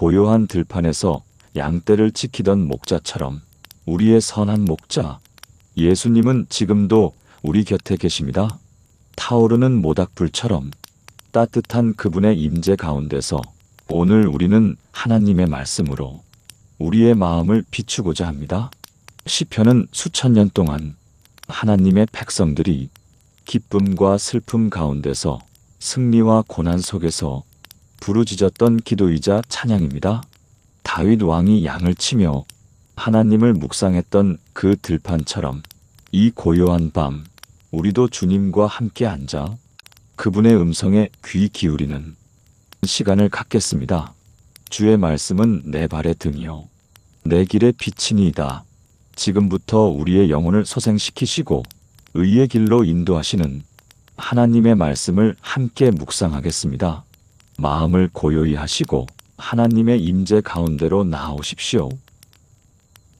고요한 들판에서 양떼를 지키던 목자처럼 우리의 선한 목자 예수님은 지금도 우리 곁에 계십니다. 타오르는 모닥불처럼 따뜻한 그분의 임재 가운데서 오늘 우리는 하나님의 말씀으로 우리의 마음을 비추고자 합니다. 시편은 수천 년 동안 하나님의 백성들이 기쁨과 슬픔 가운데서 승리와 고난 속에서 부르짖었던 기도이자 찬양입니다. 다윗 왕이 양을 치며 하나님을 묵상했던 그 들판처럼 이 고요한 밤 우리도 주님과 함께 앉아 그분의 음성에 귀 기울이는 시간을 갖겠습니다. 주의 말씀은 내 발의 등이요 내 길의 빛이니이다. 지금부터 우리의 영혼을 소생시키시고 의의 길로 인도하시는 하나님의 말씀을 함께 묵상하겠습니다. 마음을 고요히 하시고 하나님의 임재 가운데로 나아오십시오.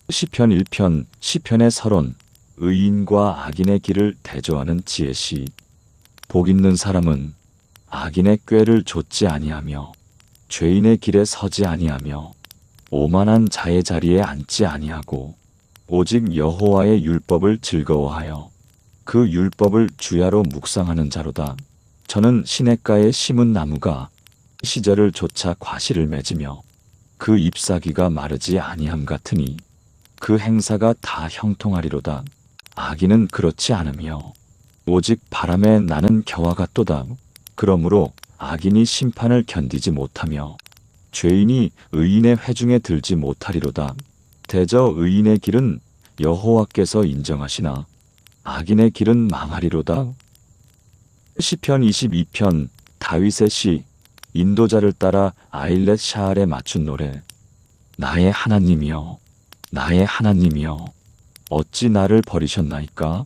시편 1편 시편의 서론 의인과 악인의 길을 대조하는 지혜시. 복 있는 사람은 악인의 꾀를 좇지 아니하며 죄인의 길에 서지 아니하며 오만한 자의 자리에 앉지 아니하고 오직 여호와의 율법을 즐거워하여 그 율법을 주야로 묵상하는 자로다. 저는 시냇가에 심은 나무가 시절을 좇아 과실을 맺으며 그 잎사귀가 마르지 아니함 같으니 그 행사가 다 형통하리로다. 악인은 그렇지 않으며 오직 바람에 나는 겨와 같도다. 그러므로 악인이 심판을 견디지 못하며 죄인이 의인의 회중에 들지 못하리로다. 대저 의인의 길은 여호와께서 인정하시나 악인의 길은 망하리로다. 시편 22편 다윗의 시. 인도자를 따라 아일렛 샤알에 맞춘 노래. 나의 하나님이여 나의 하나님이여 어찌 나를 버리셨나이까?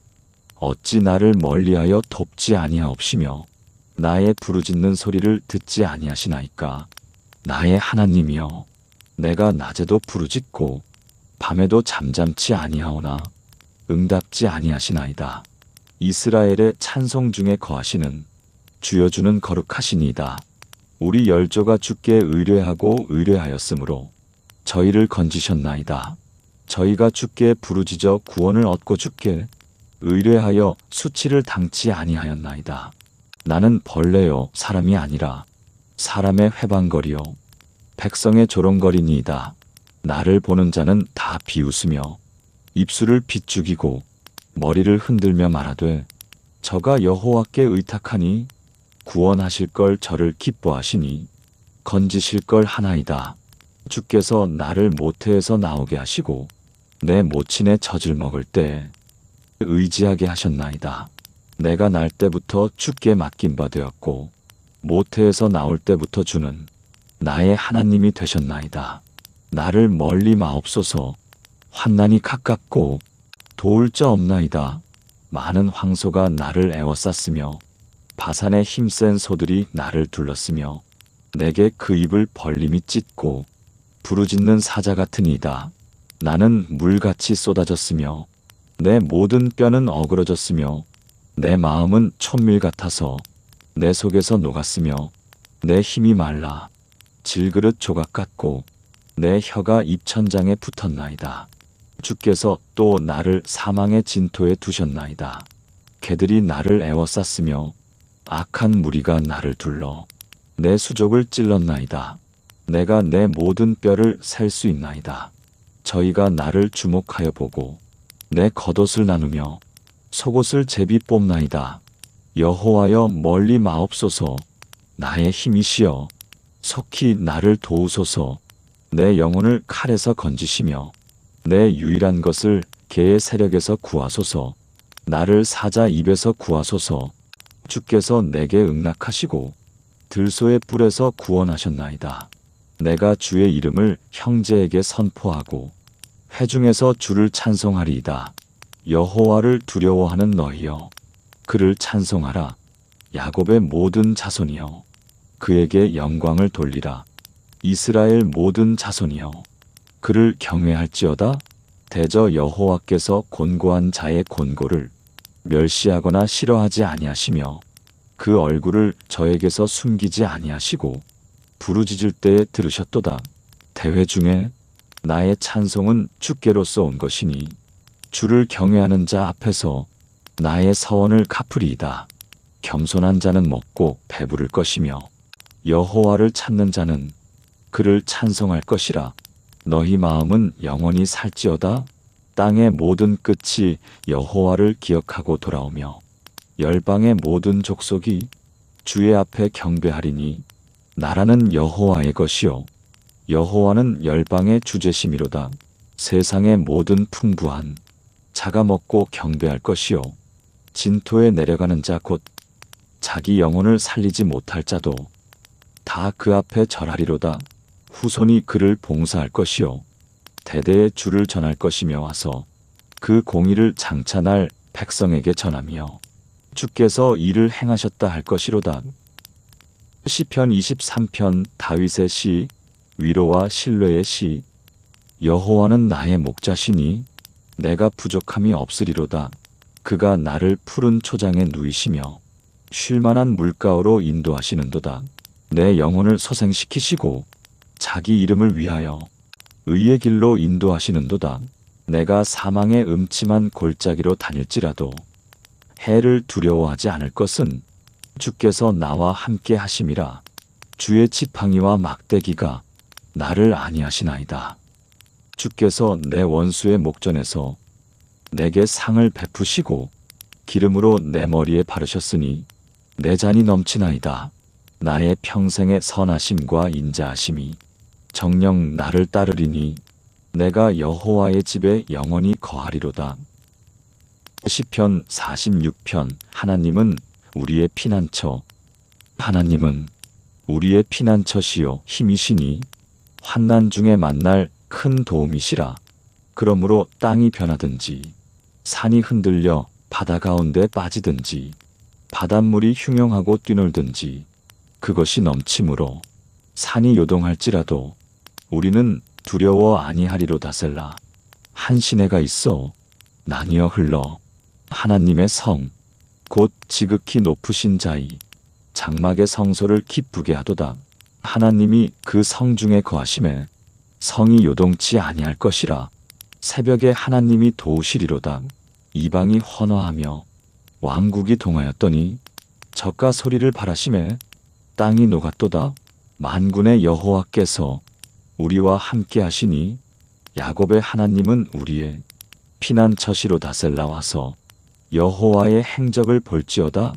어찌 나를 멀리하여 돕지 아니하옵시며 나의 부르짖는 소리를 듣지 아니하시나이까? 나의 하나님이여 내가 낮에도 부르짖고 밤에도 잠잠치 아니하오나 응답지 아니하시나이다. 이스라엘의 찬송 중에 거하시는 주여 주는 거룩하시니이다. 우리 열조가 주께 의뢰하고 의뢰하였으므로 저희를 건지셨나이다. 저희가 주께 부르짖어 구원을 얻고 주께 의뢰하여 수치를 당치 아니하였나이다. 나는 벌레요 사람이 아니라 사람의 회방거리요 백성의 조롱거리니이다. 나를 보는 자는 다 비웃으며 입술을 비죽이고 머리를 흔들며 말하되 저가 여호와께 의탁하니 구원하실 걸 저를 기뻐하시니 건지실 걸 하나이다. 주께서 나를 모태에서 나오게 하시고 내 모친의 젖을 먹을 때 의지하게 하셨나이다. 내가 날 때부터 주께 맡긴 바 되었고 모태에서 나올 때부터 주는 나의 하나님이 되셨나이다. 나를 멀리 마옵소서. 환난이 가깝고 도울 자 없나이다. 많은 황소가 나를 에워쌌으며 바산의 힘센 소들이 나를 둘렀으며 내게 그 입을 벌림이 찢고 부르짖는 사자 같으니이다. 나는 물같이 쏟아졌으며 내 모든 뼈는 어그러졌으며 내 마음은 촛밀 같아서 내 속에서 녹았으며 내 힘이 말라 질그릇 조각 같고 내 혀가 입천장에 붙었나이다. 주께서 또 나를 사망의 진토에 두셨나이다. 개들이 나를 에워쌌으며 악한 무리가 나를 둘러 내 수족을 찔렀나이다. 내가 내 모든 뼈를 셀 수 있나이다. 저희가 나를 주목하여 보고 내 겉옷을 나누며 속옷을 제비 뽑나이다. 여호와여 멀리 마옵소서. 나의 힘이시여 속히 나를 도우소서. 내 영혼을 칼에서 건지시며 내 유일한 것을 개의 세력에서 구하소서. 나를 사자 입에서 구하소서. 주께서 내게 응낙하시고 들소의 뿔에서 구원하셨나이다. 내가 주의 이름을 형제에게 선포하고 회중에서 주를 찬송하리이다. 여호와를 두려워하는 너희여 그를 찬송하라. 야곱의 모든 자손이여 그에게 영광을 돌리라. 이스라엘 모든 자손이여 그를 경외할지어다. 대저 여호와께서 곤고한 자의 곤고를 멸시하거나 싫어하지 아니하시며 그 얼굴을 저에게서 숨기지 아니하시고 부르짖을 때에 들으셨도다. 대회 중에 나의 찬송은 주께로서 온 것이니 주를 경외하는 자 앞에서 나의 서원을 갚으리이다. 겸손한 자는 먹고 배부를 것이며 여호와를 찾는 자는 그를 찬송할 것이라. 너희 마음은 영원히 살지어다. 땅의 모든 끝이 여호와를 기억하고 돌아오며 열방의 모든 족속이 주의 앞에 경배하리니 나라는 여호와의 것이요 여호와는 열방의 주제심이로다. 세상의 모든 풍부한 자가 먹고 경배할 것이요 진토에 내려가는 자 곧 자기 영혼을 살리지 못할 자도 다 그 앞에 절하리로다. 후손이 그를 봉사할 것이요 대대에 주를 전할 것이며 와서 그 공의를 장차 날 백성에게 전하며 주께서 이를 행하셨다 할 것이로다. 시편 23편 다윗의 시. 위로와 신뢰의 시. 여호와는 나의 목자시니 내가 부족함이 없으리로다. 그가 나를 푸른 초장에 누이시며 쉴만한 물가로 인도하시는도다. 내 영혼을 소생시키시고 자기 이름을 위하여 의의 길로 인도하시는도다. 내가 사망의 음침한 골짜기로 다닐지라도 해를 두려워하지 않을 것은 주께서 나와 함께 하심이라. 주의 지팡이와 막대기가 나를 안위하시나이다. 주께서 내 원수의 목전에서 내게 상을 베푸시고 기름으로 내 머리에 바르셨으니 내 잔이 넘치나이다. 나의 평생의 선하심과 인자하심이 정녕 나를 따르리니 내가 여호와의 집에 영원히 거하리로다. 시편 46편. 하나님은 우리의 피난처. 하나님은 우리의 피난처시요 힘이시니 환난 중에 만날 큰 도움이시라. 그러므로 땅이 변하든지 산이 흔들려 바다 가운데 빠지든지 바닷물이 흉용하고 뛰놀든지 그것이 넘침으로 산이 요동할지라도 우리는 두려워 아니하리로다. 셀라. 한 시내가 있어 나뉘어 흘러 하나님의 성 곧 지극히 높으신 자이 장막의 성소를 기쁘게 하도다. 하나님이 그 성 중에 거하심에 성이 요동치 아니할 것이라. 새벽에 하나님이 도우시리로다. 이방이 헌화하며 왕국이 동하였더니 저가 소리를 바라심에 땅이 녹았도다. 만군의 여호와께서 우리와 함께 하시니 야곱의 하나님은 우리의 피난처시로다. 셀라. 와서 여호와의 행적을 볼지어다.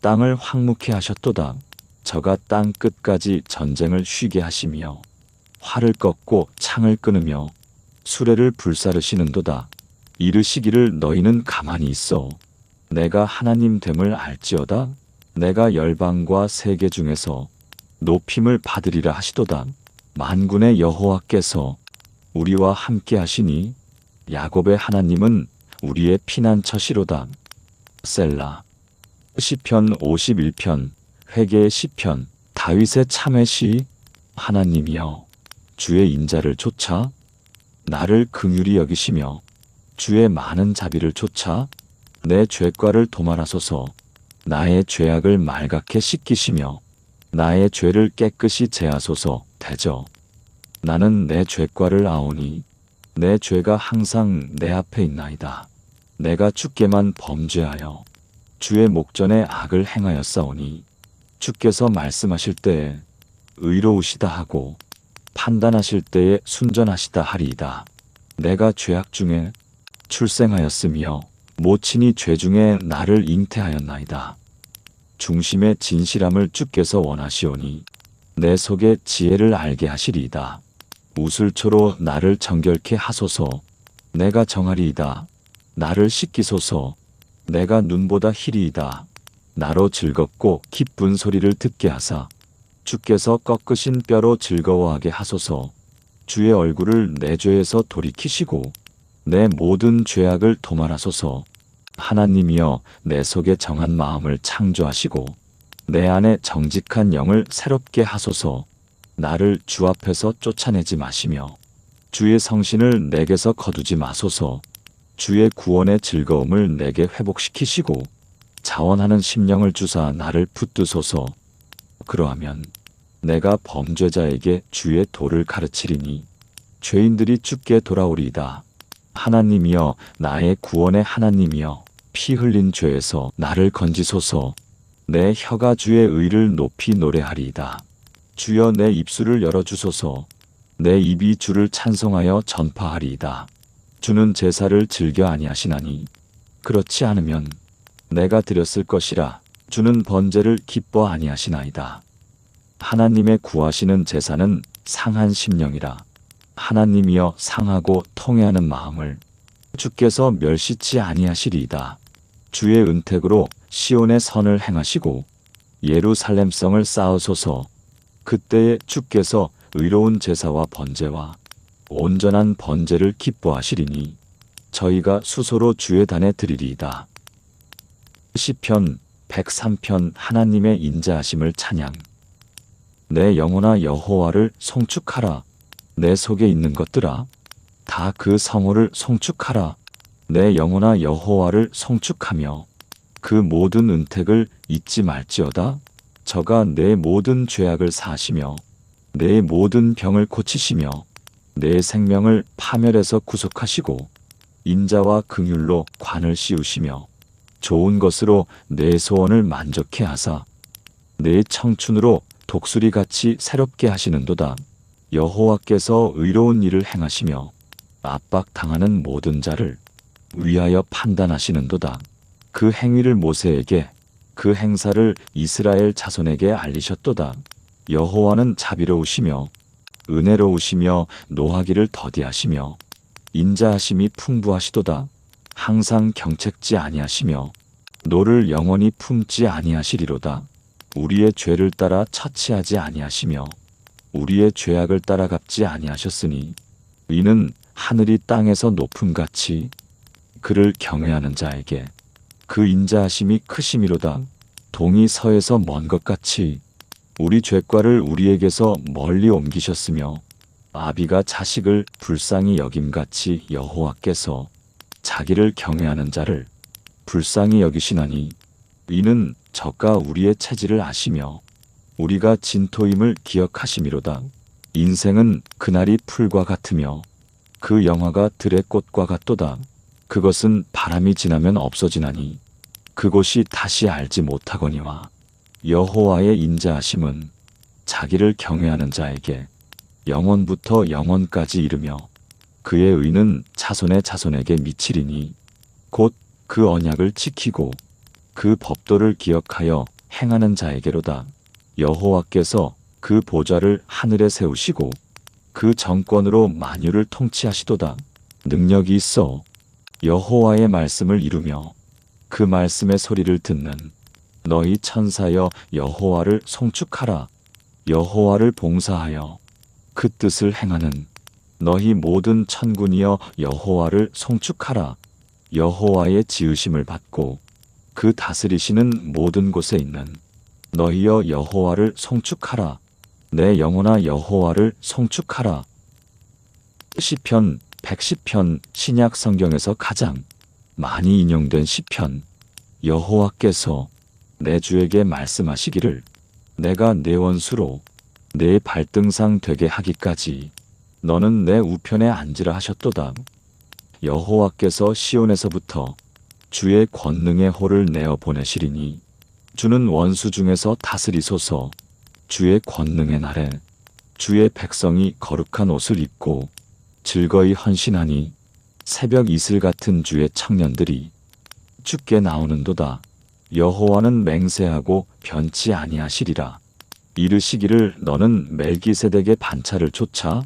땅을 황무케 하셨도다. 저가 땅 끝까지 전쟁을 쉬게 하시며 활을 꺾고 창을 끊으며 수레를 불사르시는도다. 이르시기를 너희는 가만히 있어 내가 하나님 됨을 알지어다. 내가 열방과 세계 중에서 높임을 받으리라 하시도다. 만군의 여호와께서 우리와 함께 하시니 야곱의 하나님은 우리의 피난처시로다. 셀라. 시편 51편. 회개의 시편. 다윗의 참회 시. 하나님이여 주의 인자를 쫓아 나를 긍휼히 여기시며 주의 많은 자비를 쫓아 내 죄과를 도말하소서. 나의 죄악을 말갛게 씻기시며 나의 죄를 깨끗이 제하소서. 대저. 나는 내 죄과를 아오니 내 죄가 항상 내 앞에 있나이다. 내가 주께만 범죄하여 주의 목전에 악을 행하였사오니 주께서 말씀하실 때에 의로우시다 하고 판단하실 때에 순전하시다 하리이다. 내가 죄악 중에 출생하였으며 모친이 죄 중에 나를 잉태하였나이다. 중심의 진실함을 주께서 원하시오니 내 속에 지혜를 알게 하시리이다. 우슬초로 나를 정결케 하소서. 내가 정하리이다. 나를 씻기소서. 내가 눈보다 희리이다. 나로 즐겁고 기쁜 소리를 듣게 하사 주께서 꺾으신 뼈로 즐거워하게 하소서. 주의 얼굴을 내 죄에서 돌이키시고 내 모든 죄악을 도말하소서. 하나님이여 내 속에 정한 마음을 창조하시고 내 안에 정직한 영을 새롭게 하소서. 나를 주 앞에서 쫓아내지 마시며 주의 성신을 내게서 거두지 마소서. 주의 구원의 즐거움을 내게 회복시키시고 자원하는 심령을 주사 나를 붙드소서. 그러하면 내가 범죄자에게 주의 도를 가르치리니 죄인들이 주께 돌아오리이다. 하나님이여, 나의 구원의 하나님이여, 피 흘린 죄에서 나를 건지소서. 내 혀가 주의 의를 높이 노래하리이다. 주여, 내 입술을 열어주소서. 내 입이 주를 찬송하여 전파하리이다. 주는 제사를 즐겨 아니하시나니 그렇지 않으면 내가 드렸을 것이라. 주는 번제를 기뻐 아니하시나이다. 하나님의 구하시는 제사는 상한 심령이라. 하나님이여, 상하고 통회하는 마음을 주께서 멸시치 아니하시리이다. 주의 은택으로 시온의 선을 행하시고 예루살렘 성을 쌓으소서. 그때에 주께서 의로운 제사와 번제와 온전한 번제를 기뻐하시리니 저희가 수소로 주의 단에 드리리이다. 시편 103편. 하나님의 인자하심을 찬양. 내 영혼아, 여호와를 송축하라. 내 속에 있는 것들아, 다 그 성호를 송축하라. 내 영혼아, 여호와를 송축하며 그 모든 은택을 잊지 말지어다. 저가 내 모든 죄악을 사하시며 내 모든 병을 고치시며 내 생명을 파멸에서 구속하시고 인자와 긍휼로 관을 씌우시며 좋은 것으로 내 소원을 만족해 하사 내 청춘으로 독수리같이 새롭게 하시는도다. 여호와께서 의로운 일을 행하시며 압박당하는 모든 자를 위하여 판단하시는도다. 그 행위를 모세에게, 그 행사를 이스라엘 자손에게 알리셨도다. 여호와는 자비로우시며 은혜로우시며 노하기를 더디하시며 인자하심이 풍부하시도다. 항상 경책지 아니하시며 노를 영원히 품지 아니하시리로다. 우리의 죄를 따라 처치하지 아니하시며 우리의 죄악을 따라 갚지 아니하셨으니 이는 하늘이 땅에서 높음같이 그를 경외하는 자에게 그 인자하심이 크심이로다. 동이 서에서 먼 것 같이 우리 죄과를 우리에게서 멀리 옮기셨으며 아비가 자식을 불쌍히 여김같이 여호와께서 자기를 경외하는 자를 불쌍히 여기시나니 이는 저가 우리의 체질을 아시며 우리가 진토임을 기억하심이로다. 인생은 그날이 풀과 같으며 그 영화가 들의 꽃과 같도다. 그것은 바람이 지나면 없어지나니 그곳이 다시 알지 못하거니와 여호와의 인자하심은 자기를 경외하는 자에게 영원부터 영원까지 이르며 그의 의는 자손의 자손에게 미치리니 곧 그 언약을 지키고 그 법도를 기억하여 행하는 자에게로다. 여호와께서 그 보좌를 하늘에 세우시고 그 정권으로 만유를 통치하시도다. 능력이 있어 여호와의 말씀을 이루며 그 말씀의 소리를 듣는 너희 천사여, 여호와를 송축하라. 여호와를 봉사하여 그 뜻을 행하는 너희 모든 천군이여, 여호와를 송축하라. 여호와의 지으심을 받고 그 다스리시는 모든 곳에 있는 너희여, 여호와를 송축하라. 내 영혼아, 여호와를 송축하라. 시편 110편. 신약 성경에서 가장 많이 인용된 시편. 여호와께서 내 주에게 말씀하시기를 내가 내 원수로 내 발등상 되게 하기까지 너는 내 우편에 앉으라 하셨도다. 여호와께서 시온에서부터 주의 권능의 호를 내어 보내시리니 주는 원수 중에서 다스리소서. 주의 권능의 날에 주의 백성이 거룩한 옷을 입고 즐거이 헌신하니 새벽 이슬 같은 주의 청년들이 주께 나오는도다. 여호와는 맹세하고 변치 아니하시리라. 이르시기를 너는 멜기세덱의 반차를 좇아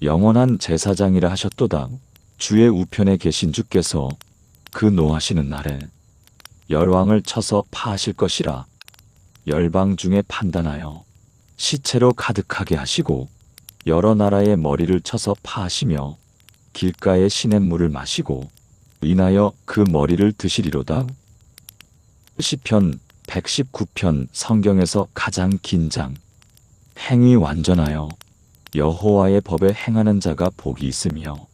영원한 제사장이라 하셨도다. 주의 우편에 계신 주께서 그 노하시는 날에 열왕을 쳐서 파하실 것이라. 열방 중에 판단하여 시체로 가득하게 하시고 여러 나라의 머리를 쳐서 파하시며 길가의 시냇물을 마시고 인하여 그 머리를 드시리로다. 시편 119편. 성경에서 가장 긴 장. 행위 완전하여 여호와의 법에 행하는 자가 복이 있으며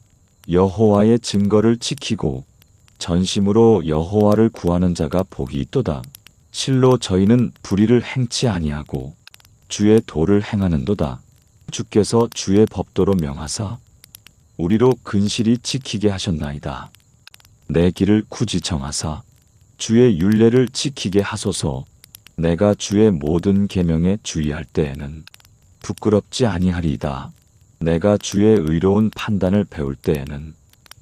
여호와의 증거를 지키고 전심으로 여호와를 구하는 자가 복이 있도다. 실로 저희는 불의를 행치 아니하고 주의 도를 행하는도다. 주께서 주의 법도로 명하사 우리로 근실히 지키게 하셨나이다. 내 길을 굳이 정하사 주의 율례를 지키게 하소서. 내가 주의 모든 계명에 주의할 때에는 부끄럽지 아니하리이다. 내가 주의 의로운 판단을 배울 때에는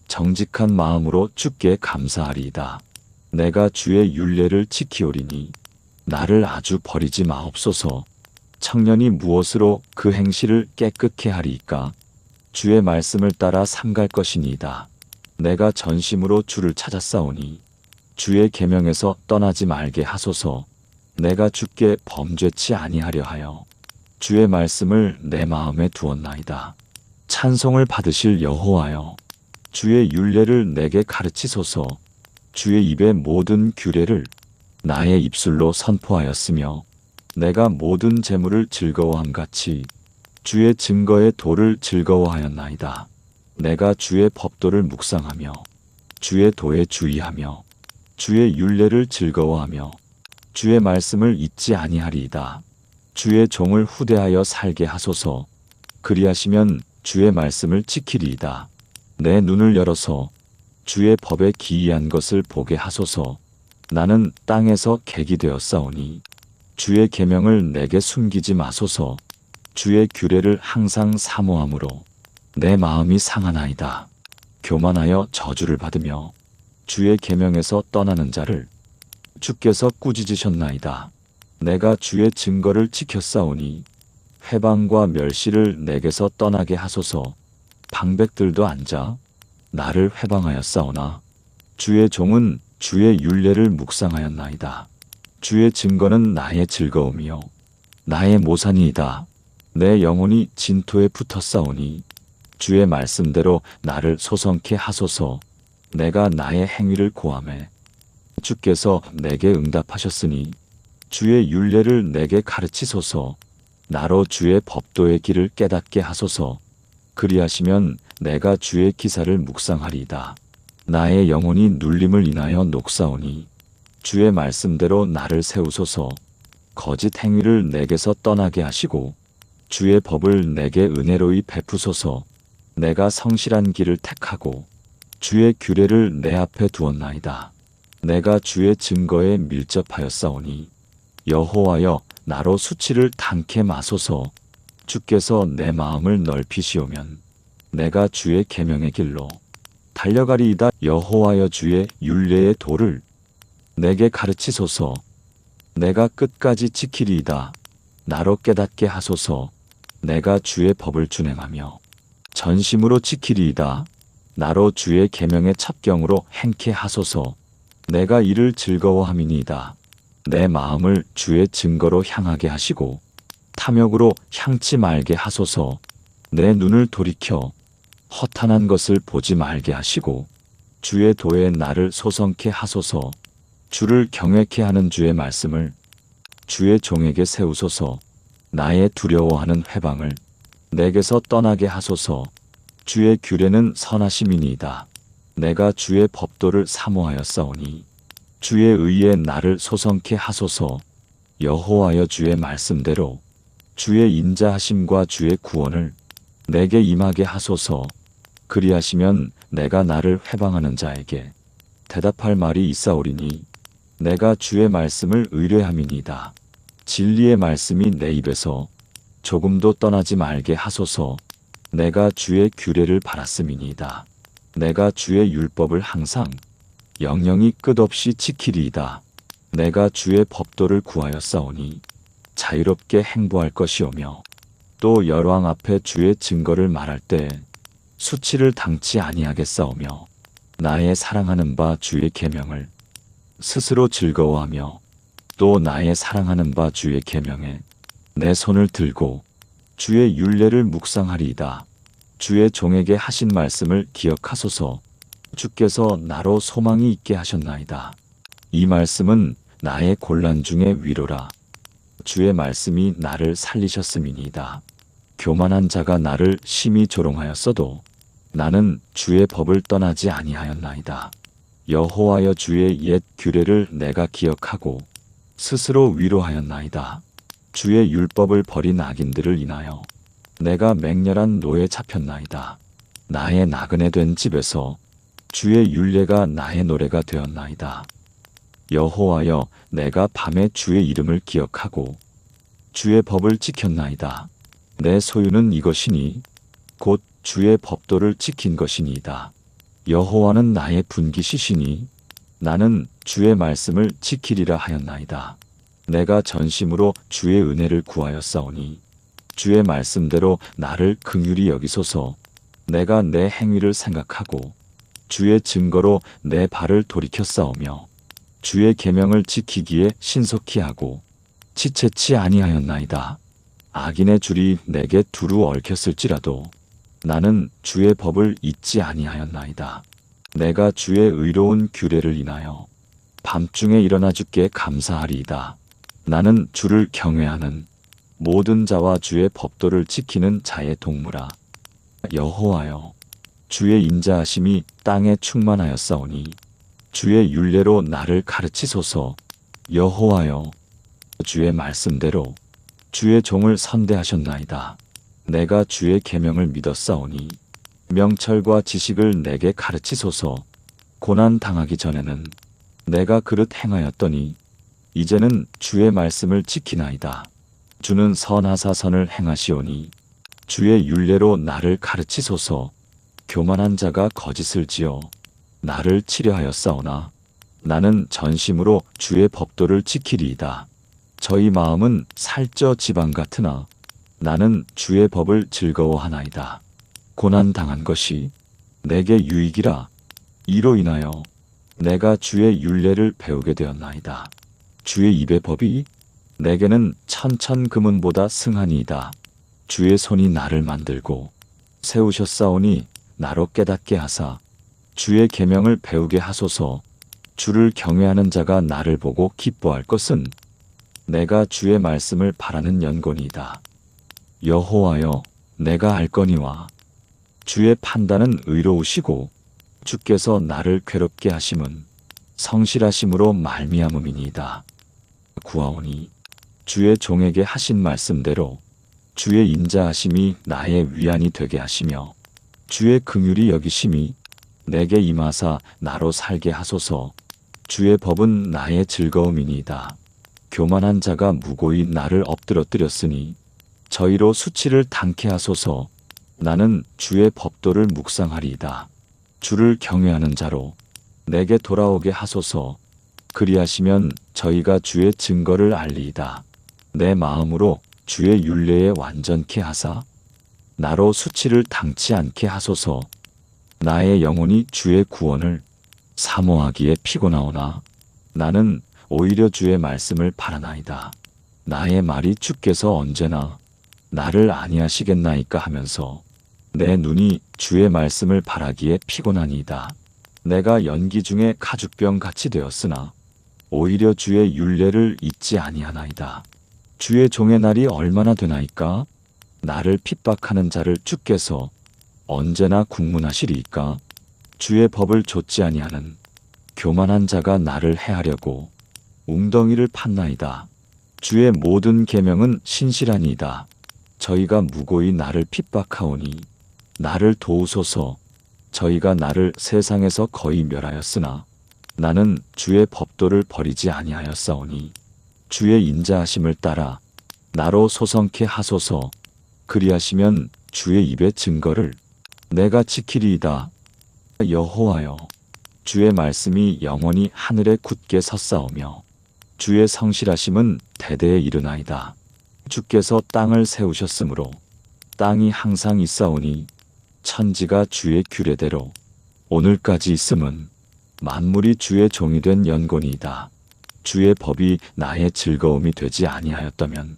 정직한 마음으로 주께 감사하리이다. 내가 주의 율례를 지키오리니 나를 아주 버리지 마옵소서. 청년이 무엇으로 그 행실을 깨끗게 하리이까? 주의 말씀을 따라 삼갈 것이니이다. 내가 전심으로 주를 찾았사오니 주의 계명에서 떠나지 말게 하소서. 내가 주께 범죄치 아니하려 하여 주의 말씀을 내 마음에 두었나이다. 찬송을 받으실 여호와여, 주의 율례를 내게 가르치소서. 주의 입의 모든 규례를 나의 입술로 선포하였으며 내가 모든 재물을 즐거워함같이 주의 증거의 도를 즐거워하였나이다. 내가 주의 법도를 묵상하며 주의 도에 주의하며 주의 율례를 즐거워하며 주의 말씀을 잊지 아니하리이다. 주의 종을 후대하여 살게 하소서. 그리하시면 주의 말씀을 지키리이다. 내 눈을 열어서 주의 법에 기이한 것을 보게 하소서. 나는 땅에서 객이 되었사오니 주의 계명을 내게 숨기지 마소서. 주의 규례를 항상 사모함으로 내 마음이 상하나이다. 교만하여 저주를 받으며 주의 계명에서 떠나는 자를 주께서 꾸짖으셨나이다. 내가 주의 증거를 지켰사오니 회방과 멸시를 내게서 떠나게 하소서. 방백들도 앉아 나를 회방하였사오나 주의 종은 주의 율례를 묵상하였나이다. 주의 증거는 나의 즐거움이요 나의 모산이이다. 내 영혼이 진토에 붙었사오니 주의 말씀대로 나를 소성케 하소서. 내가 나의 행위를 고하매 주께서 내게 응답하셨으니 주의 율례를 내게 가르치소서. 나로 주의 법도의 길을 깨닫게 하소서. 그리하시면 내가 주의 기사를 묵상하리이다. 나의 영혼이 눌림을 인하여 녹사오니 주의 말씀대로 나를 세우소서. 거짓 행위를 내게서 떠나게 하시고 주의 법을 내게 은혜로이 베푸소서. 내가 성실한 길을 택하고 주의 규례를 내 앞에 두었나이다. 내가 주의 증거에 밀접하였사오니 여호와여, 나로 수치를 당케 마소서. 주께서 내 마음을 넓히시오면 내가 주의 계명의 길로 달려가리이다. 여호와여, 주의 율례의 도를 내게 가르치소서. 내가 끝까지 지키리이다. 나로 깨닫게 하소서. 내가 주의 법을 준행하며 전심으로 지키리이다. 나로 주의 계명의 첩경으로 행케 하소서. 내가 이를 즐거워함이니이다. 내 마음을 주의 증거로 향하게 하시고 탐욕으로 향치 말게 하소서. 내 눈을 돌이켜 허탄한 것을 보지 말게 하시고 주의 도에 나를 소성케 하소서. 주를 경외케 하는 주의 말씀을 주의 종에게 세우소서. 나의 두려워하는 회방을 내게서 떠나게 하소서. 주의 규례는 선하심이니이다. 내가 주의 법도를 사모하였사오니 주의 의에 나를 소성케 하소서. 여호와여, 주의 말씀대로 주의 인자하심과 주의 구원을 내게 임하게 하소서. 그리하시면 내가 나를 회방하는 자에게 대답할 말이 있사오리니 내가 주의 말씀을 의뢰함이니이다. 진리의 말씀이 내 입에서 조금도 떠나지 말게 하소서. 내가 주의 규례를 바랐음이니이다. 내가 주의 율법을 항상 영영이 끝없이 지키리이다. 내가 주의 법도를 구하였사오니 자유롭게 행보할 것이오며 또 열왕 앞에 주의 증거를 말할 때 수치를 당치 아니하겠사오며 나의 사랑하는 바 주의 계명을 스스로 즐거워하며 또 나의 사랑하는 바 주의 계명에 내 손을 들고 주의 율례를 묵상하리이다. 주의 종에게 하신 말씀을 기억하소서. 주께서 나로 소망이 있게 하셨나이다. 이 말씀은 나의 곤란 중에 위로라. 주의 말씀이 나를 살리셨음이니이다. 교만한 자가 나를 심히 조롱하였어도 나는 주의 법을 떠나지 아니하였나이다. 여호와여, 주의 옛 규례를 내가 기억하고 스스로 위로하였나이다. 주의 율법을 버린 악인들을 인하여 내가 맹렬한 노에 잡혔나이다. 나의 나그네 된 집에서 주의 율례가 나의 노래가 되었나이다. 여호와여, 내가 밤에 주의 이름을 기억하고 주의 법을 지켰나이다. 내 소유는 이것이니 곧 주의 법도를 지킨 것이니이다. 여호와는 나의 분깃이시니 나는 주의 말씀을 지키리라 하였나이다. 내가 전심으로 주의 은혜를 구하였사오니 주의 말씀대로 나를 긍휼히 여기소서. 내가 내 행위를 생각하고 주의 증거로 내 발을 돌이켰사오며 주의 계명을 지키기에 신속히 하고 지체치 아니하였나이다. 악인의 줄이 내게 두루 얽혔을지라도 나는 주의 법을 잊지 아니하였나이다. 내가 주의 의로운 규례를 인하여 밤중에 일어나 주께 감사하리이다. 나는 주를 경외하는 모든 자와 주의 법도를 지키는 자의 동무라. 여호와여, 주의 인자하심이 땅에 충만하였사오니 주의 율례로 나를 가르치소서. 여호와여, 주의 말씀대로 주의 종을 선대하셨나이다. 내가 주의 계명을 믿었사오니 명철과 지식을 내게 가르치소서. 고난 당하기 전에는 내가 그릇 행하였더니 이제는 주의 말씀을 지키나이다. 주는 선하사 선을 행하시오니 주의 율례로 나를 가르치소서. 교만한 자가 거짓을 지어 나를 치려하였사오나 나는 전심으로 주의 법도를 지키리이다. 저희 마음은 살쪄 지방 같으나 나는 주의 법을 즐거워하나이다. 고난 당한 것이 내게 유익이라. 이로 인하여 내가 주의 율례를 배우게 되었나이다. 주의 입의 법이 내게는 천천 금은보다 승하니이다. 주의 손이 나를 만들고 세우셨사오니 나로 깨닫게 하사 주의 계명을 배우게 하소서. 주를 경외하는 자가 나를 보고 기뻐할 것은 내가 주의 말씀을 바라는 연곤이다. 여호와여, 내가 알거니와 주의 판단은 의로우시고 주께서 나를 괴롭게 하심은 성실하심으로 말미암음이니이다. 구하오니 주의 종에게 하신 말씀대로 주의 인자하심이 나의 위안이 되게 하시며 주의 긍휼이 여기심이 내게 임하사 나로 살게 하소서. 주의 법은 나의 즐거움이니이다. 교만한 자가 무고히 나를 엎드러뜨렸으니 저희로 수치를 당케 하소서. 나는 주의 법도를 묵상하리이다. 주를 경외하는 자로 내게 돌아오게 하소서. 그리하시면 저희가 주의 증거를 알리이다. 내 마음으로 주의 율례에 완전케 하사 나로 수치를 당치 않게 하소서. 나의 영혼이 주의 구원을 사모하기에 피곤하오나 나는 오히려 주의 말씀을 바라나이다. 나의 말이 주께서 언제나 나를 아니하시겠나이까 하면서 내 눈이 주의 말씀을 바라기에 피곤하니이다. 내가 연기 중에 가죽병 같이 되었으나 오히려 주의 율례를 잊지 아니하나이다. 주의 종의 날이 얼마나 되나이까? 나를 핍박하는 자를 주께서 언제나 국문하시리이까? 주의 법을 좇지 아니하는 교만한 자가 나를 해하려고 웅덩이를 팠나이다. 주의 모든 계명은 신실하니이다. 저희가 무고히 나를 핍박하오니 나를 도우소서. 저희가 나를 세상에서 거의 멸하였으나 나는 주의 법도를 버리지 아니하였사오니 주의 인자하심을 따라 나로 소성케 하소서. 그리하시면 주의 입의 증거를 내가 지키리이다. 여호와여, 주의 말씀이 영원히 하늘에 굳게 섰사오며 주의 성실하심은 대대에 이르나이다. 주께서 땅을 세우셨으므로 땅이 항상 있사오니 천지가 주의 규례대로 오늘까지 있음은 만물이 주의 종이 된 연곤이다. 주의 법이 나의 즐거움이 되지 아니하였다면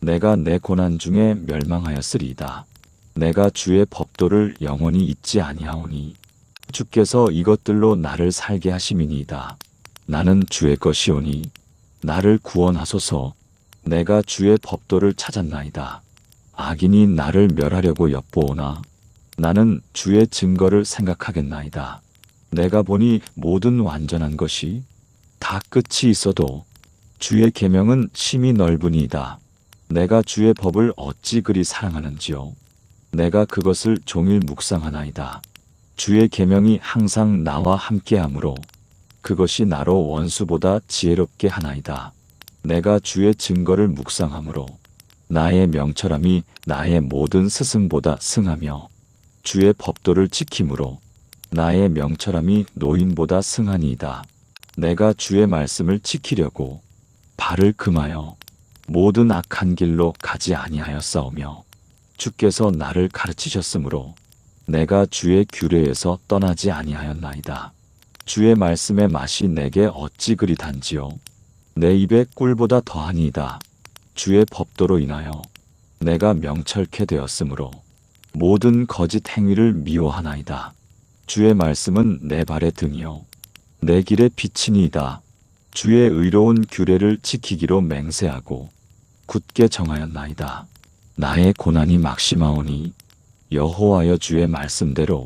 내가 내 고난 중에 멸망하였으리이다. 내가 주의 법도를 영원히 잊지 아니하오니 주께서 이것들로 나를 살게 하심이니이다. 나는 주의 것이오니 나를 구원하소서. 내가 주의 법도를 찾았나이다. 악인이 나를 멸하려고 엿보오나 나는 주의 증거를 생각하겠나이다. 내가 보니 모든 완전한 것이 다 끝이 있어도 주의 계명은 심히 넓으니이다. 내가 주의 법을 어찌 그리 사랑하는지요. 내가 그것을 종일 묵상하나이다. 주의 계명이 항상 나와 함께하므로 그것이 나로 원수보다 지혜롭게 하나이다. 내가 주의 증거를 묵상하므로 나의 명철함이 나의 모든 스승보다 승하며 주의 법도를 지킴으로 나의 명철함이 노인보다 승하니이다. 내가 주의 말씀을 지키려고 발을 금하여 모든 악한 길로 가지 아니하였사오며 주께서 나를 가르치셨으므로 내가 주의 규례에서 떠나지 아니하였나이다. 주의 말씀의 맛이 내게 어찌 그리 단지요. 내 입에 꿀보다 더하니이다. 주의 법도로 인하여 내가 명철케 되었으므로 모든 거짓 행위를 미워하나이다. 주의 말씀은 내 발의 등이요 내 길의 빛이니이다. 주의 의로운 규례를 지키기로 맹세하고 굳게 정하였나이다. 나의 고난이 막심하오니 여호와여 주의 말씀대로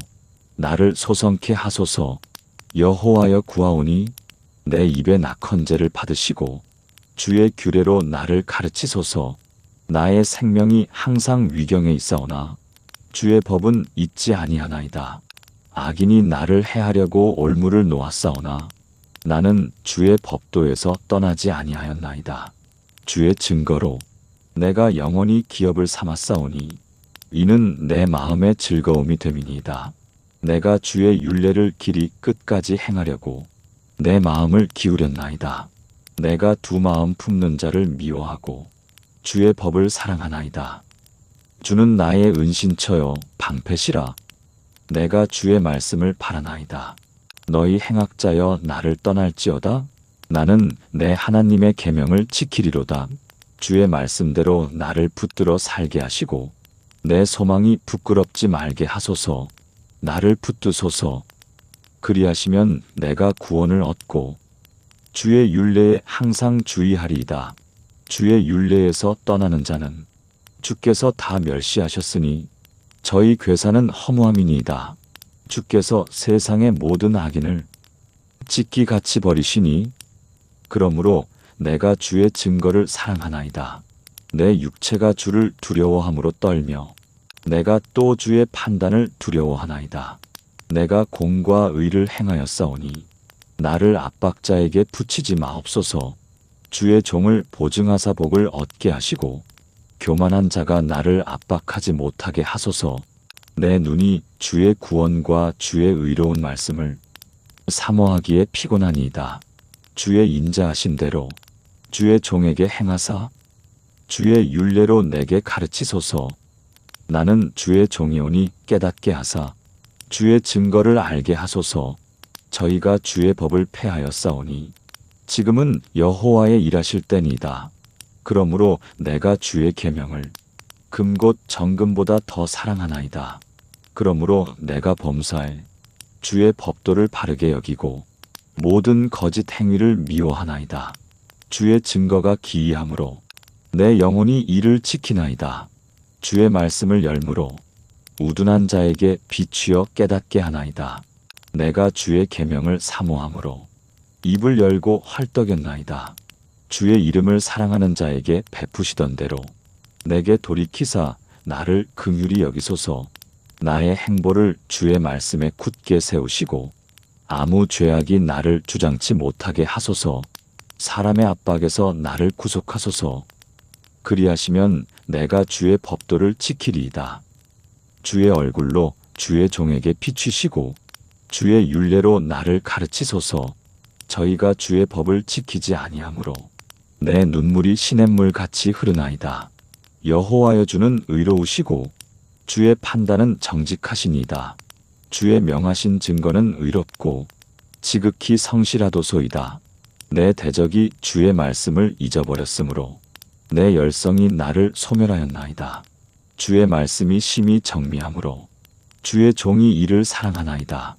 나를 소성케 하소서. 여호와여 구하오니 내 입의 낙헌제를 받으시고 주의 규례로 나를 가르치소서. 나의 생명이 항상 위경에 있사오나 주의 법은 잊지 아니하나이다. 악인이 나를 해하려고 올무를 놓았사오나 나는 주의 법도에서 떠나지 아니하였나이다. 주의 증거로 내가 영원히 기업을 삼았사오니 이는 내 마음의 즐거움이 됨이니이다. 내가 주의 율례를 길이 끝까지 행하려고 내 마음을 기울였나이다. 내가 두 마음 품는 자를 미워하고 주의 법을 사랑하나이다. 주는 나의 은신처요 방패시라. 내가 주의 말씀을 바라나이다. 너희 행악자여 나를 떠날지어다. 나는 내 하나님의 계명을 지키리로다. 주의 말씀대로 나를 붙들어 살게 하시고 내 소망이 부끄럽지 말게 하소서. 나를 붙드소서. 그리하시면 내가 구원을 얻고 주의 율례에 항상 주의하리이다. 주의 율례에서 떠나는 자는 주께서 다 멸시하셨으니 저희 괴사는 허무함이니이다. 주께서 세상의 모든 악인을 찢기같이 버리시니 그러므로 내가 주의 증거를 사랑하나이다. 내 육체가 주를 두려워함으로 떨며 내가 또 주의 판단을 두려워하나이다. 내가 공과 의를 행하였사오니 나를 압박자에게 붙이지 마옵소서. 주의 종을 보증하사 복을 얻게 하시고 교만한 자가 나를 압박하지 못하게 하소서. 내 눈이 주의 구원과 주의 의로운 말씀을 사모하기에 피곤하니이다. 주의 인자하신 대로 주의 종에게 행하사 주의 율례로 내게 가르치소서. 나는 주의 종이오니 깨닫게 하사 주의 증거를 알게 하소서. 저희가 주의 법을 폐하였사오니 지금은 여호와의 일하실 때니이다. 그러므로 내가 주의 계명을 금곧 정금보다 더 사랑하나이다. 그러므로 내가 범사에 주의 법도를 바르게 여기고 모든 거짓 행위를 미워하나이다. 주의 증거가 기이함으로 내 영혼이 이를 지키나이다. 주의 말씀을 열무로 우둔한 자에게 비추어 깨닫게 하나이다. 내가 주의 계명을 사모함으로 입을 열고 헐떡였나이다. 주의 이름을 사랑하는 자에게 베푸시던 대로 내게 돌이키사 나를 긍휼히 여기소서. 나의 행보를 주의 말씀에 굳게 세우시고 아무 죄악이 나를 주장치 못하게 하소서. 사람의 압박에서 나를 구속하소서. 그리하시면 내가 주의 법도를 지키리이다. 주의 얼굴로 주의 종에게 비추시고 주의 율례로 나를 가르치소서. 저희가 주의 법을 지키지 아니하므로 내 눈물이 시냇물 같이 흐르나이다. 여호와여 주는 의로우시고 주의 판단은 정직하시니이다. 주의 명하신 증거는 의롭고 지극히 성실하도소이다. 내 대적이 주의 말씀을 잊어버렸으므로 내 열성이 나를 소멸하였나이다. 주의 말씀이 심히 정미하므로 주의 종이 이를 사랑하나이다.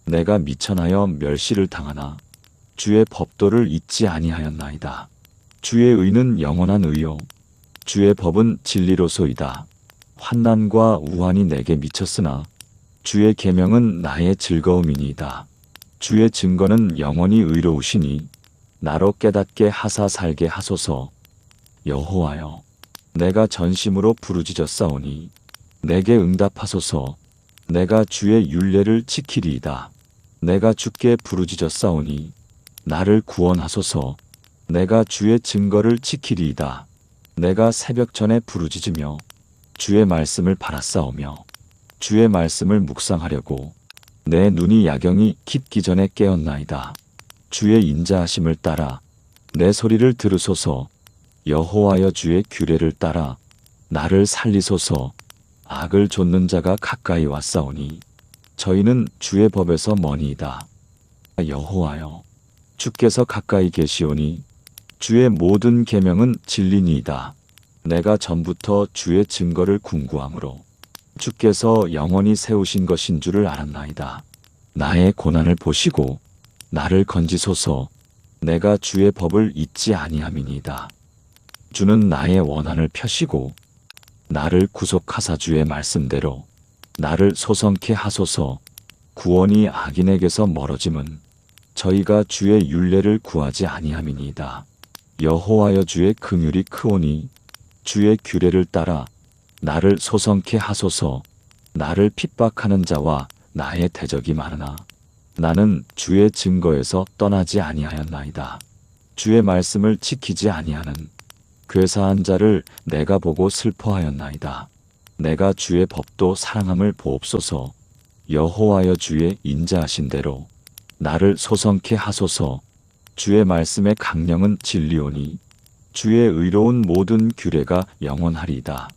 내가 미천하여 멸시를 당하나 주의 법도를 잊지 아니하였나이다. 주의 의는 영원한 의요 주의 법은 진리로소이다. 환난과 우환이 내게 미쳤으나 주의 계명은 나의 즐거움이니이다. 주의 증거는 영원히 의로우시니 나로 깨닫게 하사 살게 하소서. 여호와여 내가 전심으로 부르짖었사오니 내게 응답하소서. 내가 주의 율례를 지키리이다. 내가 주께 부르짖었사오니 나를 구원하소서. 내가 주의 증거를 지키리이다. 내가 새벽 전에 부르짖으며 주의 말씀을 바랐사오며 주의 말씀을 묵상하려고 내 눈이 야경이 깊기 전에 깨었나이다. 주의 인자하심을 따라 내 소리를 들으소서. 여호와여, 주의 규례를 따라 나를 살리소서. 악을 좇는 자가 가까이 왔사오니 저희는 주의 법에서 머니이다. 여호와여, 주께서 가까이 계시오니 주의 모든 계명은 진리니이다. 내가 전부터 주의 증거를 궁구하므로 주께서 영원히 세우신 것인 줄을 알았나이다. 나의 고난을 보시고 나를 건지소서. 내가 주의 법을 잊지 아니함이니이다. 주는 나의 원한을 펴시고 나를 구속하사 주의 말씀대로 나를 소성케 하소서. 구원이 악인에게서 멀어짐은 저희가 주의 율례를 구하지 아니함이니이다. 여호와여, 주의 긍휼이 크오니 주의 규례를 따라 나를 소성케 하소서. 나를 핍박하는 자와 나의 대적이 많으나 나는 주의 증거에서 떠나지 아니하였나이다. 주의 말씀을 지키지 아니하는 괴사한 자를 내가 보고 슬퍼하였나이다. 내가 주의 법도 사랑함을 보옵소서. 여호와여, 주의 인자하신 대로 나를 소성케 하소서. 주의 말씀의 강령은 진리오니 주의 의로운 모든 규례가 영원하리이다.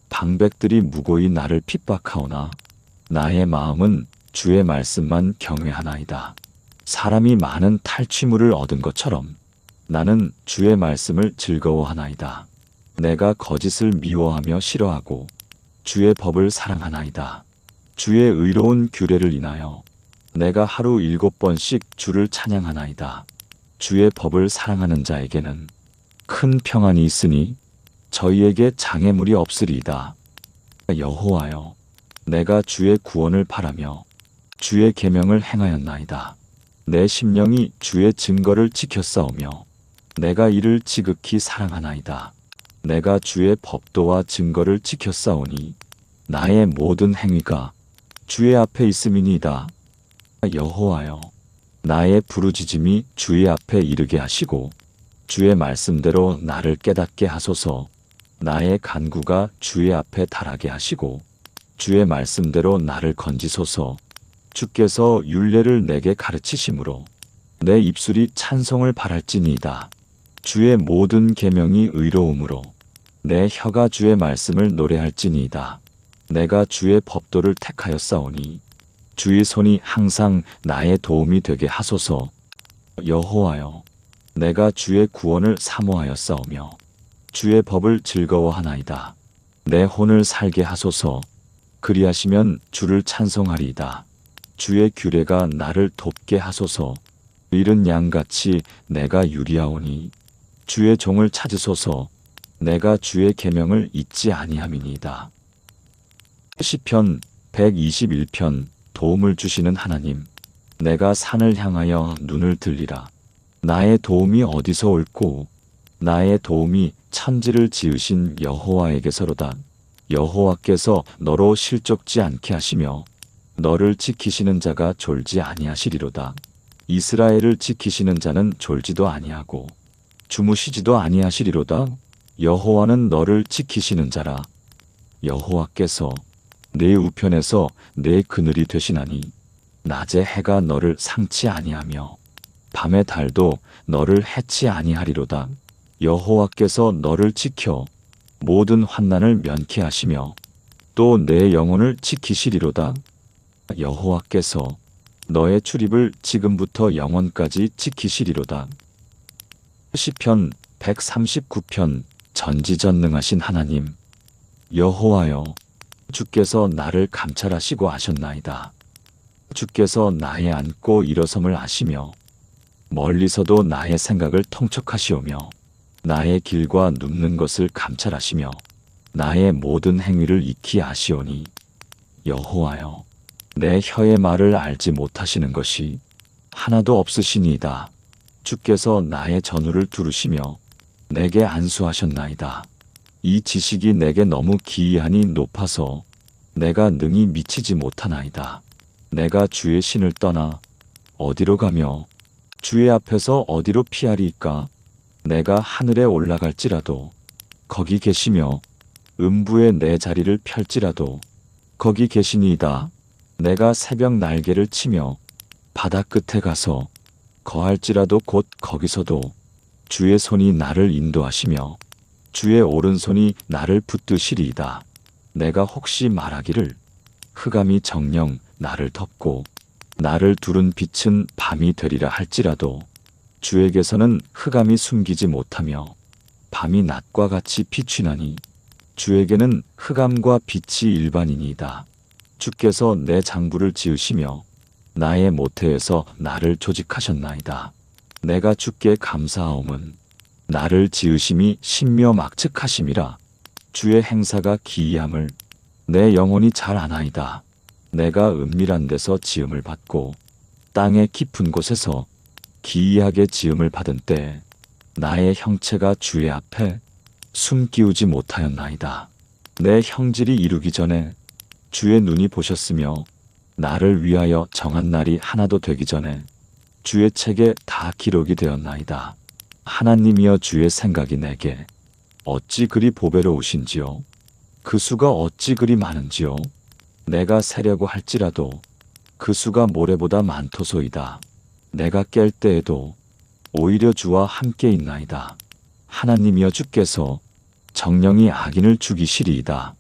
방백들이 무고히 나를 핍박하오나 나의 마음은 주의 말씀만 경외하나이다. 사람이 많은 탈취물을 얻은 것처럼 나는 주의 말씀을 즐거워하나이다. 내가 거짓을 미워하며 싫어하고 주의 법을 사랑하나이다. 주의 의로운 규례를 인하여 내가 하루 7번씩 주를 찬양하나이다. 주의 법을 사랑하는 자에게는 큰 평안이 있으니 저희에게 장애물이 없으리이다. 여호와여, 내가 주의 구원을 바라며 주의 계명을 행하였나이다. 내 심령이 주의 증거를 지켰사오며 내가 이를 지극히 사랑하나이다. 내가 주의 법도와 증거를 지켰사오니 나의 모든 행위가 주의 앞에 있음이니이다. 여호와여, 나의 부르짖음이 주의 앞에 이르게 하시고 주의 말씀대로 나를 깨닫게 하소서. 나의 간구가 주의 앞에 달하게 하시고 주의 말씀대로 나를 건지소서. 주께서 율례를 내게 가르치심으로 내 입술이 찬송을 바랄지니이다. 주의 모든 계명이 의로우므로 내 혀가 주의 말씀을 노래할지니이다. 내가 주의 법도를 택하였사오니 주의 손이 항상 나의 도움이 되게 하소서. 여호와여, 내가 주의 구원을 사모하였사오며 주의 법을 즐거워하나이다. 내 혼을 살게 하소서. 그리하시면 주를 찬송하리이다. 주의 규례가 나를 돕게 하소서. 잃은 양같이 내가 유리하오니 주의 종을 찾으소서. 내가 주의 계명을 잊지 아니함이니이다. 시편 121편. 도움을 주시는 하나님, 내가 산을 향하여 눈을 들리라. 나의 도움이 어디서 올꼬? 나의 도움이 천지를 지으신 여호와에게서로다. 여호와께서 너로 실족지 않게 하시며 너를 지키시는 자가 졸지 아니하시리로다. 이스라엘을 지키시는 자는 졸지도 아니하고 주무시지도 아니하시리로다. 여호와는 너를 지키시는 자라. 여호와께서 내 우편에서 내 그늘이 되시나니 낮에 해가 너를 상치 아니하며 밤의 달도 너를 해치 아니하리로다. 여호와께서 너를 지켜 모든 환난을 면케 하시며 또 내 영혼을 지키시리로다. 여호와께서 너의 출입을 지금부터 영원까지 지키시리로다. 시편 139편. 전지전능하신 하나님, 여호와여, 주께서 나를 감찰하시고 아셨나이다. 주께서 나의 앉고 일어섬을 아시며 멀리서도 나의 생각을 통촉하시오며 나의 길과 눕는 것을 감찰하시며 나의 모든 행위를 익히 아시오니 여호와여, 내 혀의 말을 알지 못하시는 것이 하나도 없으시니이다. 주께서 나의 전후를 두루시며 내게 안수하셨나이다. 이 지식이 내게 너무 기이하니 높아서 내가 능히 미치지 못하나이다. 내가 주의 신을 떠나 어디로 가며 주의 앞에서 어디로 피하리이까? 내가 하늘에 올라갈지라도 거기 계시며 음부에 내 자리를 펼지라도 거기 계시니이다. 내가 새벽 날개를 치며 바다 끝에 가서 거할지라도 곧 거기서도 주의 손이 나를 인도하시며 주의 오른손이 나를 붙드시리이다. 내가 혹시 말하기를 흑암이 정녕 나를 덮고 나를 두른 빛은 밤이 되리라 할지라도 주에게서는 흑암이 숨기지 못하며 밤이 낮과 같이 비추나니 주에게는 흑암과 빛이 일반이니이다. 주께서 내 장부를 지으시며 나의 모태에서 나를 조직하셨나이다. 내가 주께 감사하옴은 나를 지으심이 신묘 막측하심이라. 주의 행사가 기이함을 내 영혼이 잘 아나이다. 내가 은밀한 데서 지음을 받고 땅의 깊은 곳에서 기이하게 지음을 받은 때 나의 형체가 주의 앞에 숨기우지 못하였나이다. 내 형질이 이루기 전에 주의 눈이 보셨으며 나를 위하여 정한 날이 하나도 되기 전에 주의 책에 다 기록이 되었나이다. 하나님이여, 주의 생각이 내게 어찌 그리 보배로우신지요? 그 수가 어찌 그리 많은지요? 내가 세려고 할지라도 그 수가 모래보다 많도소이다. 내가 깰 때에도 오히려 주와 함께 있나이다. 하나님이여, 주께서 정령이 악인을 죽이시리이다.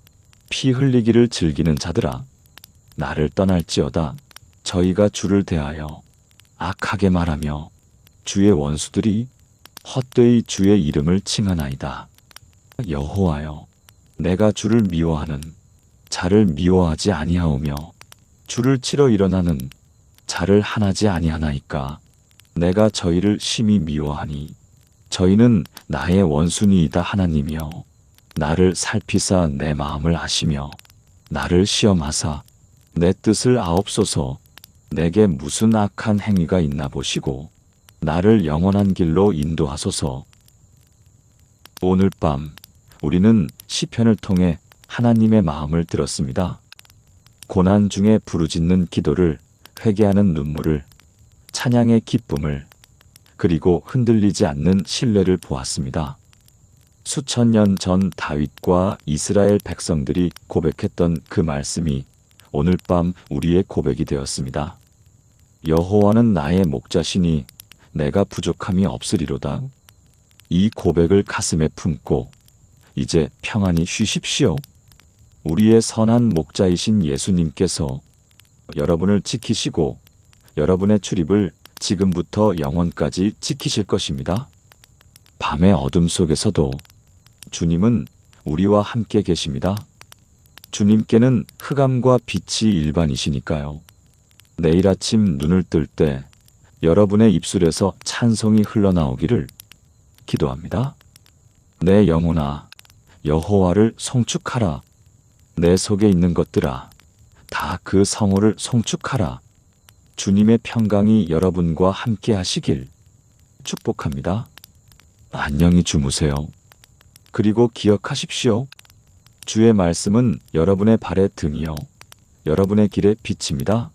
피 흘리기를 즐기는 자들아, 나를 떠날지어다. 저희가 주를 대하여 악하게 말하며 주의 원수들이 헛되이 주의 이름을 칭하나이다. 여호와여, 내가 주를 미워하는 자를 미워하지 아니하오며 주를 치러 일어나는 자를 하나지 아니하나이까? 내가 저희를 심히 미워하니 저희는 나의 원수니이다. 하나님이여, 나를 살피사 내 마음을 아시며 나를 시험하사 내 뜻을 아옵소서. 내게 무슨 악한 행위가 있나 보시고 나를 영원한 길로 인도하소서. 오늘 밤 우리는 시편을 통해 하나님의 마음을 들었습니다. 고난 중에 부르짖는 기도를, 회개하는 눈물을, 찬양의 기쁨을, 그리고 흔들리지 않는 신뢰를 보았습니다. 수천 년 전 다윗과 이스라엘 백성들이 고백했던 그 말씀이 오늘 밤 우리의 고백이 되었습니다. 여호와는 나의 목자시니 내가 부족함이 없으리로다. 이 고백을 가슴에 품고 이제 평안히 쉬십시오. 우리의 선한 목자이신 예수님께서 여러분을 지키시고 여러분의 출입을 지금부터 영원까지 지키실 것입니다. 밤의 어둠 속에서도 주님은 우리와 함께 계십니다. 주님께는 흑암과 빛이 일반이시니까요. 내일 아침 눈을 뜰 때 여러분의 입술에서 찬송이 흘러나오기를 기도합니다. 내 영혼아, 여호와를 송축하라. 내 속에 있는 것들아, 다 그 성호를 송축하라. 주님의 평강이 여러분과 함께 하시길 축복합니다. 안녕히 주무세요. 그리고 기억하십시오. 주의 말씀은 여러분의 발의 등이요 여러분의 길의 빛입니다.